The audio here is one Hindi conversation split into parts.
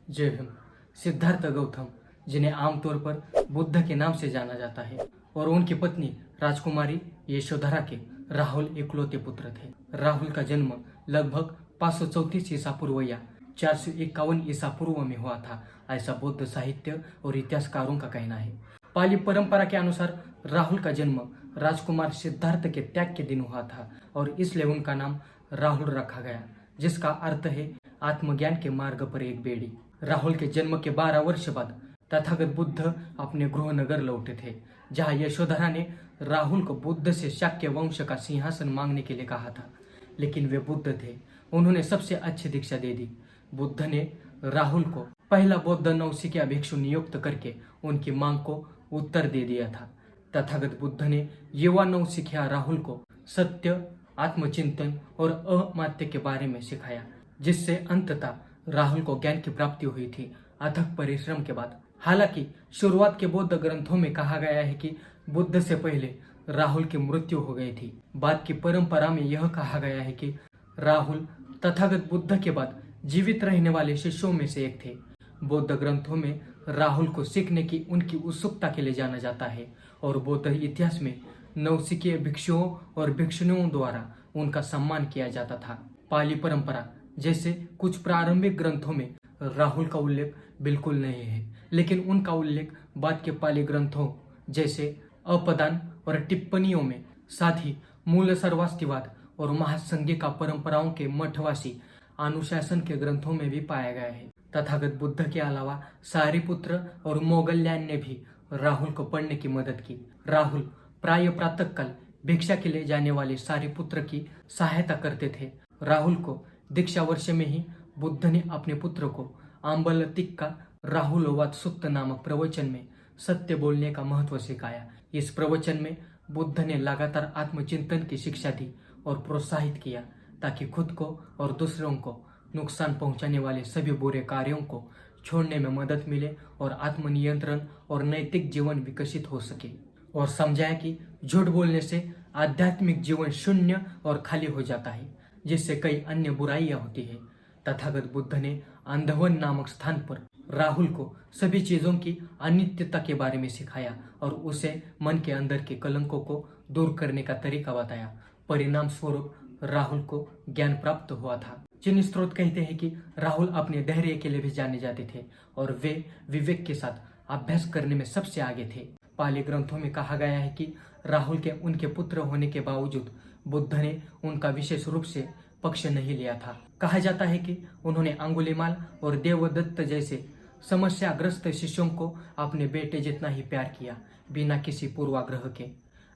जय भीम। सिद्धार्थ गौतम, जिन्हें आमतौर पर बुद्ध के नाम से जाना जाता है, और उनकी पत्नी राजकुमारी यशोधरा के राहुल इकलौते पुत्र थे। राहुल का जन्म लगभग 534 ईसा पूर्व या 451 ईसा पूर्व में हुआ था, ऐसा बौद्ध साहित्य और इतिहासकारों का कहना है। पाली परंपरा के अनुसार राहुल का जन्म राजकुमार सिद्धार्थ के त्याग के दिन हुआ था और इसलिए उनका नाम राहुल रखा गया, जिसका अर्थ है आत्मज्ञान के मार्ग पर एक बेड़ी। राहुल के जन्म के 12 वर्ष बाद तथागत बुद्ध अपने गृह नगर लौटे थे, जहां यशोधरा ने राहुल को बुद्ध से शाक्य वंश का सिंहासन मांगने के लिए कहा था, लेकिन वे बुद्ध थे, उन्होंने सबसे अच्छी दीक्षा दे दी। बुद्ध ने राहुल को पहला बौद्ध नवसिखिया भिक्षु नियुक्त करके उनकी मांग को उत्तर दे दिया था। तथागत बुद्ध ने युवा नवसिखिया राहुल को सत्य, आत्मचिंतन और अमात्य के बारे में सिखाया, जिससे अंततः राहुल को ज्ञान की प्राप्ति हुई थी अथक परिश्रम के बाद। हालांकि शुरुआत के बौद्ध ग्रंथों में कहा गया है कि बुद्ध से पहले राहुल की मृत्यु हो गई थी। बाद की परंपरा में यह कहा गया है कि राहुल तथागत बुद्ध के बाद जीवित रहने वाले शिष्यों में से एक थे। बौद्ध ग्रंथों में राहुल को सीखने की उनकी उत्सुकता के लिए जाना जाता है और बौद्ध इतिहास में नवसिखिए भिक्षुओं और भिक्षुणियों द्वारा उनका सम्मान किया जाता था। पाली परंपरा जैसे कुछ प्रारंभिक ग्रंथों में राहुल का उल्लेख बिल्कुल नहीं है, लेकिन उनका उल्लेख बाद के पाली ग्रंथों जैसे अपदान और टिप्पणियों में, साथ ही मूल सर्वास्तिवाद और महासंज्ञिका परंपराओं के मठवासी अनुशासन के ग्रंथों में भी पाया गया है। तथागत बुद्ध के अलावा सारिपुत्र और मोगल्यान ने भी राहुल को पढ़ने की मदद की। राहुल प्राय प्रातःकाल भिक्षा के लिए जाने वाले सारिपुत्र की सहायता करते थे। राहुल को दीक्षा वर्ष में ही बुद्ध ने अपने पुत्र को आम्बलतिक्का राहुलवाद सुत्त नामक प्रवचन में सत्य बोलने का महत्व सिखाया। इस प्रवचन में बुद्ध ने लगातार आत्मचिंतन की शिक्षा दी और प्रोत्साहित किया, ताकि खुद को और दूसरों को नुकसान पहुंचाने वाले सभी बुरे कार्यों को छोड़ने में मदद मिले और आत्मनियंत्रण और नैतिक जीवन विकसित हो सके, और समझाया कि झूठ बोलने से आध्यात्मिक जीवन शून्य और खाली हो जाता है, जिससे कई अन्य बुराइयां होती है। तथागत बुद्ध ने अंधवन नामक स्थान पर राहुल को सभी चीजों की अनित्यता के बारे में सिखाया और उसे मन के अंदर के कलंकों को दूर करने का तरीका बताया। परिणाम स्वरूप राहुल को ज्ञान प्राप्त हुआ था। चीनी स्रोत कहते हैं कि राहुल अपने धैर्य के लिए भी जाने जाते थे और वे विवेक के साथ अभ्यास करने में सबसे आगे थे। पाली ग्रंथों में कहा गया है कि राहुल के उनके पुत्र होने के बावजूद बुद्ध ने उनका विशेष रूप से पक्ष नहीं लिया था। कहा जाता है कि उन्होंने अंगुलीमाल और देवदत्त जैसे समस्याग्रस्त शिष्यों को अपने बेटे जितना ही प्यार किया, बिना किसी पूर्वाग्रह के।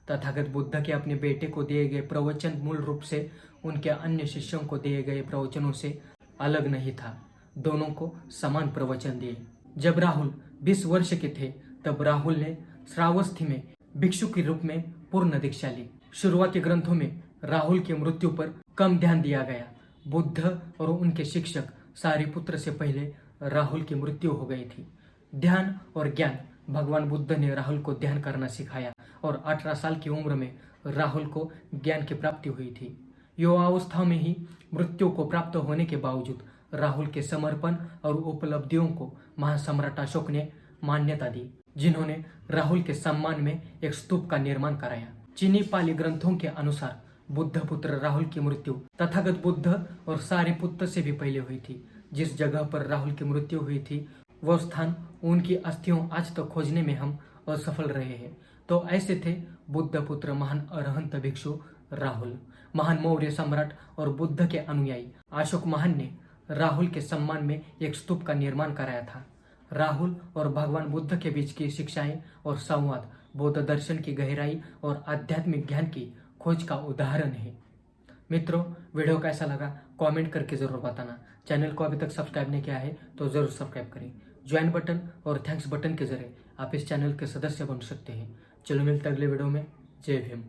तथागत बुद्ध के अपने बेटे को दिए गए प्रवचन मूल रूप से उनके अन्य शिष्यों को दिए गए प्रवचनों से अलग नहीं था। दोनों को समान प्रवचन दिए। जब राहुल 20 वर्ष के थे, तब राहुल ने श्रावस्ती में भिक्षु के रूप में पूर्ण दीक्षा ली। शुरुआती ग्रंथों में राहुल की मृत्यु पर कम ध्यान दिया गया। बुद्ध और उनके शिक्षक सारिपुत्र से पहले राहुल की मृत्यु हो गई थी। ध्यान और ज्ञान। भगवान बुद्ध ने राहुल को ध्यान करना सिखाया और 18 साल की उम्र में राहुल को ज्ञान की प्राप्ति हुई थी। युवावस्था में ही मृत्यु को प्राप्त होने के बावजूद राहुल के समर्पण और उपलब्धियों को महासम्राट अशोक ने मान्यता दी, जिन्होंने राहुल के सम्मान में एक स्तूप का निर्माण कराया। चीनी पाली ग्रंथों के अनुसार बुद्ध पुत्र राहुल की मृत्यु तथागत बुद्ध और सारिपुत्र से भी पहले हुई थी। जिस जगह पर राहुल की मृत्यु हुई थी, वह स्थान उनकी अस्थियों आज तक खोजने में हम असफल रहे हैं। तो ऐसे थे बुद्ध पुत्र महान अरहंत भिक्षु राहुल। महान मौर्य सम्राट और बुद्ध के अनुयायी अशोक महान ने राहुल के सम्मान में एक स्तूप का निर्माण कराया था। राहुल और भगवान बुद्ध के बीच की शिक्षाएं और संवाद बौद्ध दर्शन की गहराई और आध्यात्मिक ज्ञान की खोज का उदाहरण है। मित्रों, वीडियो कैसा लगा कमेंट करके जरूर बताना। चैनल को अभी तक सब्सक्राइब नहीं किया है तो जरूर सब्सक्राइब करें। ज्वाइन बटन और थैंक्स बटन के जरिए आप इस चैनल के सदस्य बन सकते हैं। चलो मिलते हैं अगले वीडियो में। जय भीम।